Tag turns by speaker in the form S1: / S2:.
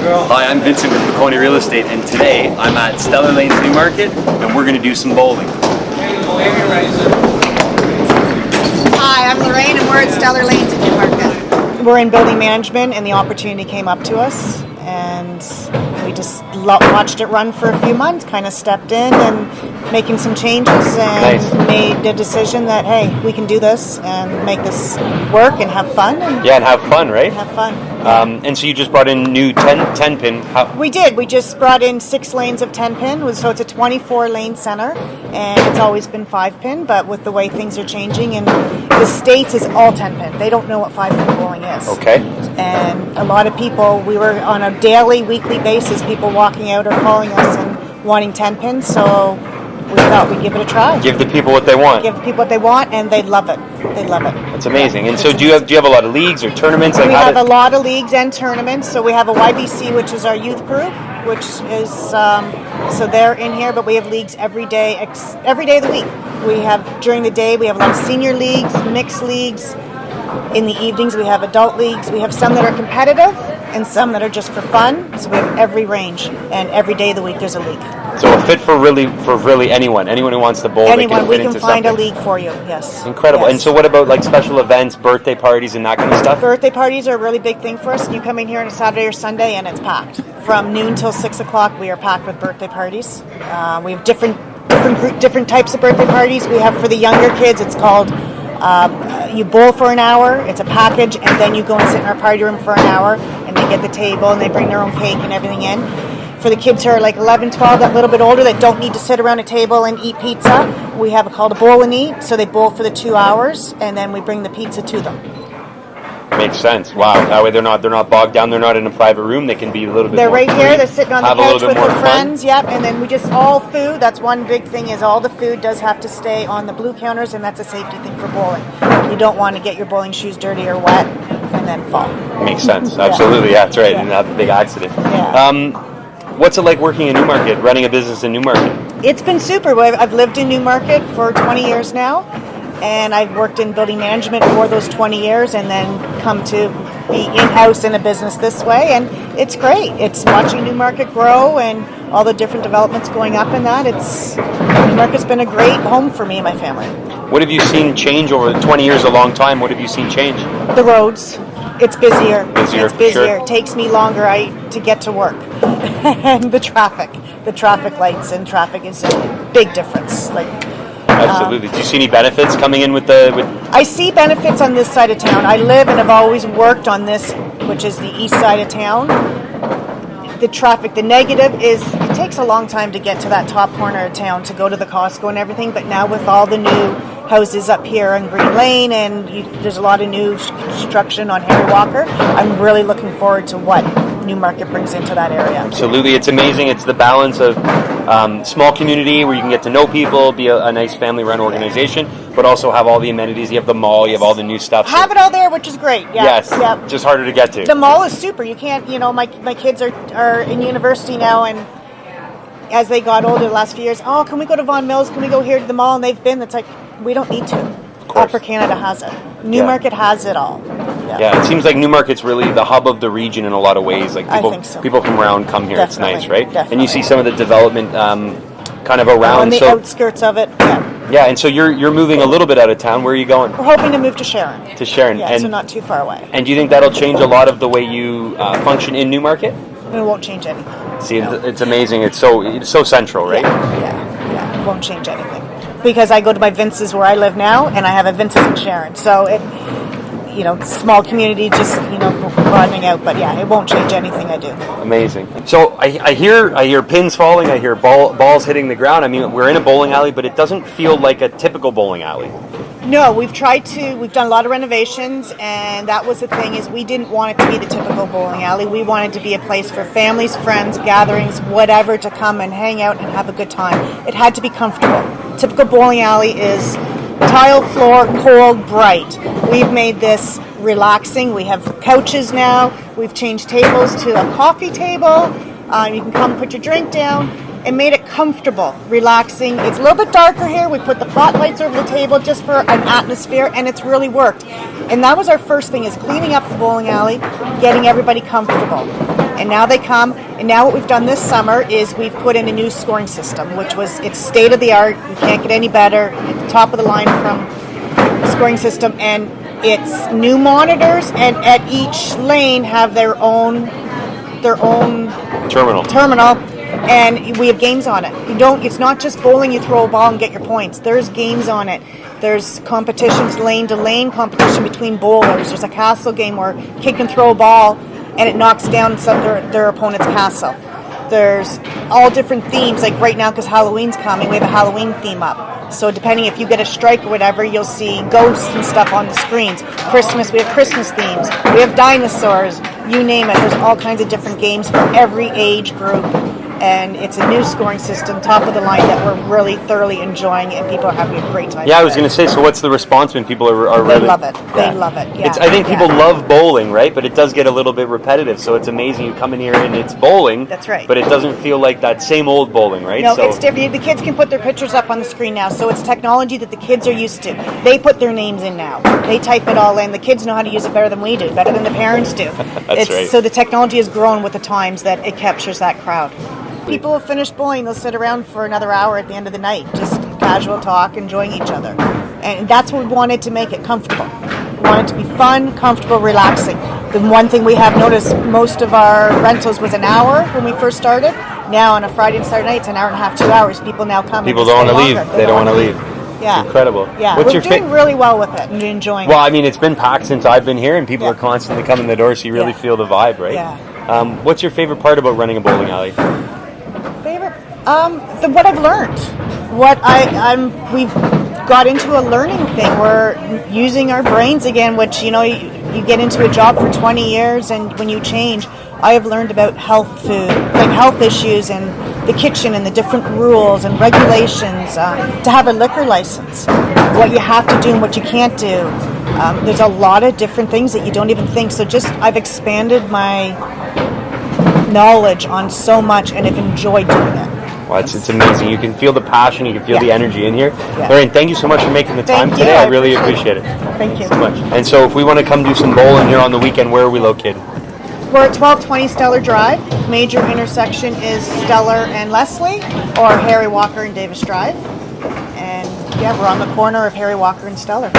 S1: Hi, I'm Vincent with Bocconi Real Estate, and today I'm at Stellar Lanes Newmarket, and we're going to do some bowling.
S2: Hi, I'm Lorraine, and we're at Stellar Lanes in Newmarket. We're in building management, and the opportunity came up to us, and we just watched it run for a few months, kind of stepped in and making some changes, and made the decision that, hey, we can do this and make this work and have fun.
S1: And have fun, right?
S2: Have fun.
S1: And so you just brought in new 10 pin.
S2: We did. We just brought in 6 lanes of 10 pin, so it's a 24 lane center, and it's always been 5 pin, but with the way things are changing in the States, is all 10 pin. They don't know what 5 pin bowling is.
S1: Okay.
S2: And a lot of people, we were on a daily, weekly basis, people walking out or calling us and wanting 10 pins, so we thought we'd give it a try.
S1: Give the people what they want.
S2: Give the people what they want, and they love it. They love it.
S1: That's amazing. And so do you have a lot of leagues or tournaments?
S2: We have a lot of leagues and tournaments. So we have a YBC, which is our youth group, which is, so they're in here, but we have leagues every day of the week. We have, during the day, we have a lot of senior leagues, mixed leagues. In the evenings, we have adult leagues. We have some that are competitive and some that are just for fun. So we have every range, and every day of the week there's a league. So
S1: a fit for really anyone who wants to bowl.
S2: Anyone,
S1: we
S2: can find a league for you. Yes.
S1: Incredible.
S2: Yes.
S1: And so what about like special events, birthday parties, and that kind of stuff?
S2: Birthday parties are a really big thing for us. You come in here on a Saturday or Sunday, and it's packed. From noon till 6 o'clock, we are packed with birthday parties. We have different types of birthday parties. We have for the younger kids. It's called. You bowl for an hour, it's a package, and then you go and sit in our party room for an hour, and they get the table, and they bring their own cake and everything in. For the kids who are like 11, 12, that little bit older, that don't need to sit around a table and eat pizza, we have called a bowl and eat, so they bowl for the 2 hours, and then we bring the pizza to them.
S1: Makes sense. Wow. That way they're not bogged down. They're not in a private room. They can be a little bit.
S2: They're
S1: more
S2: right
S1: free,
S2: here. They're sitting on the couch with their friends.
S1: Fun.
S2: Yep. And then we just all food. That's one big thing. Is all the food does have to stay on the blue counters, and that's a safety thing for bowling. You don't want to get your bowling shoes dirty or wet and then fall.
S1: Makes sense. Absolutely. Yeah, that's right.
S2: Yeah.
S1: And have a big accident.
S2: Yeah.
S1: What's it like working in Newmarket, running a business in Newmarket?
S2: It's been super. I've lived in Newmarket for 20 years now, and I've worked in building management for those 20 years, and then come to be in-house in a business this way, and it's great. It's watching Newmarket grow and all the different developments going up in that. Newmarket's been a great home for me and my family.
S1: What have you seen change over 20 years, a long time? What have you seen change?
S2: The roads. It's busier. It's busier.
S1: Sure.
S2: It takes me longer to get to work. And the traffic lights and traffic is a big difference.
S1: Absolutely. Do you see any benefits coming in with
S2: I see benefits on this side of town. I live and have always worked on this, which is the east side of town. The traffic, the negative is it takes a long time to get to that top corner of town to go to the Costco and everything, but now with all the new houses up here on Green Lane and there's a lot of new construction on Harry Walker, I'm really looking forward to what Newmarket brings into that area.
S1: Absolutely. It's amazing. It's the balance of small community where you can get to know people, be a nice family-run organization, but also have all the amenities. You have the mall, you have all the new stuff.
S2: Have it all there, which is great. Yeah.
S1: Yes.
S2: Yeah.
S1: Just harder to get to.
S2: The mall is super. You can't, my kids are in university now, and as they got older the last few years, can we go to Vaughan Mills? Can we go here to the mall? And they've been. It's like, we don't need to. Upper Canada has it. Newmarket has it all.
S1: Yeah, it seems like Newmarket's really the hub of the region in a lot of ways. Like people,
S2: I think so.
S1: People from around come here.
S2: Definitely.
S1: It's nice, right?
S2: Definitely.
S1: And you see some of the development kind of around.
S2: On the outskirts of it, yeah.
S1: Yeah, and so you're moving a little bit out of town. Where are you going?
S2: We're hoping to move to Sharon.
S1: To Sharon.
S2: Yeah, so not too far away.
S1: And do you think that'll change a lot of the way you function in Newmarket?
S2: It won't change anything.
S1: See, it's amazing. It's so central, right?
S2: Yeah. It won't change anything. Because I go to my Vince's where I live now, and I have a Vince's in Sharon. So small community, just broadening out. But yeah, it won't change anything I do.
S1: Amazing. So I hear pins falling. I hear balls hitting the ground. I mean, we're in a bowling alley, but it doesn't feel like a typical bowling alley.
S2: No, we've done a lot of renovations, and that was the thing, is we didn't want it to be the typical bowling alley. We wanted to be a place for families, friends, gatherings, whatever, to come and hang out and have a good time. It had to be comfortable. Typical bowling alley is tile floor, cold, bright. We've made this relaxing. We have couches now. We've changed tables to a coffee table. You can come put your drink down. and made it comfortable, relaxing. It's a little bit darker here. We put the plot lights over the table just for an atmosphere, and it's really worked. And that was our first thing, is cleaning up the bowling alley, getting everybody comfortable. And now they come, and now what we've done this summer is we've put in a new scoring system, it's state of the art. You can't get any better. At the top of the line from the scoring system, and it's new monitors, and at each lane have their own terminal, and we have games on it. It's not just bowling, you throw a ball and get your points. There's games on it. There's competitions, lane to lane competition between bowlers. There's a castle game where kid can throw a ball and it knocks down their opponent's castle. There's all different themes, like right now because Halloween's coming, we have a Halloween theme up. So depending if you get a strike or whatever, you'll see ghosts and stuff on the screens. Christmas, we have Christmas themes. We have dinosaurs, you name it. There's all kinds of different games for every age group. And it's a new scoring system, top of the line, that we're really thoroughly enjoying, and people are having a great time.
S1: Yeah, I was going to say, so what's the response when people are
S2: They
S1: really...
S2: love it. They love it, yeah.
S1: I think people love bowling, right? But it does get a little bit repetitive, so it's amazing. You come in here and it's bowling.
S2: That's right.
S1: But it doesn't feel like that same old bowling, right?
S2: No, it's different. The kids can put their pictures up on the screen now, so it's technology that the kids are used to. They put their names in now. They type it all in. The kids know how to use it better than we do, better than the parents do.
S1: That's right.
S2: So the technology has grown with the times that it captures that crowd. People will finish bowling, they'll sit around for another hour at the end of the night, just casual talk, enjoying each other. And that's what we wanted to make it comfortable. We wanted to be fun, comfortable, relaxing. The one thing we have noticed, most of our rentals was an hour when we first started. Now on a Friday and Saturday night, it's an hour and a half, 2 hours. People now come
S1: People
S2: and
S1: don't want to
S2: stay
S1: leave.
S2: longer.
S1: They don't want to leave.
S2: Yeah.
S1: It's incredible.
S2: Yeah, we're doing really well with it and enjoying
S1: Well,
S2: it.
S1: I mean, it's been packed since I've been here, and people are constantly coming the door, so you really feel the vibe, right?
S2: Yeah.
S1: What's your favorite part about running a bowling alley?
S2: What I've learned, we've got into a learning thing. We're using our brains again, which you get into a job for 20 years, and when you change, I have learned about health issues, and the kitchen, and the different rules and regulations. To have a liquor license, what you have to do and what you can't do. There's a lot of different things that you don't even think. So I've expanded my knowledge on so much, and have enjoyed doing it.
S1: Well, it's amazing. You can feel the passion, you can feel the energy in here.
S2: Yeah.
S1: Lorraine, thank you so much for making the time today. I really appreciate it.
S2: Thank you
S1: so much. And so if we want to come do some bowling here on the weekend, where are we located?
S2: We're at 1220 Stellar Drive. Major intersection is Stellar and Leslie, or Harry Walker and Davis Drive. And we're on the corner of Harry Walker and Stellar.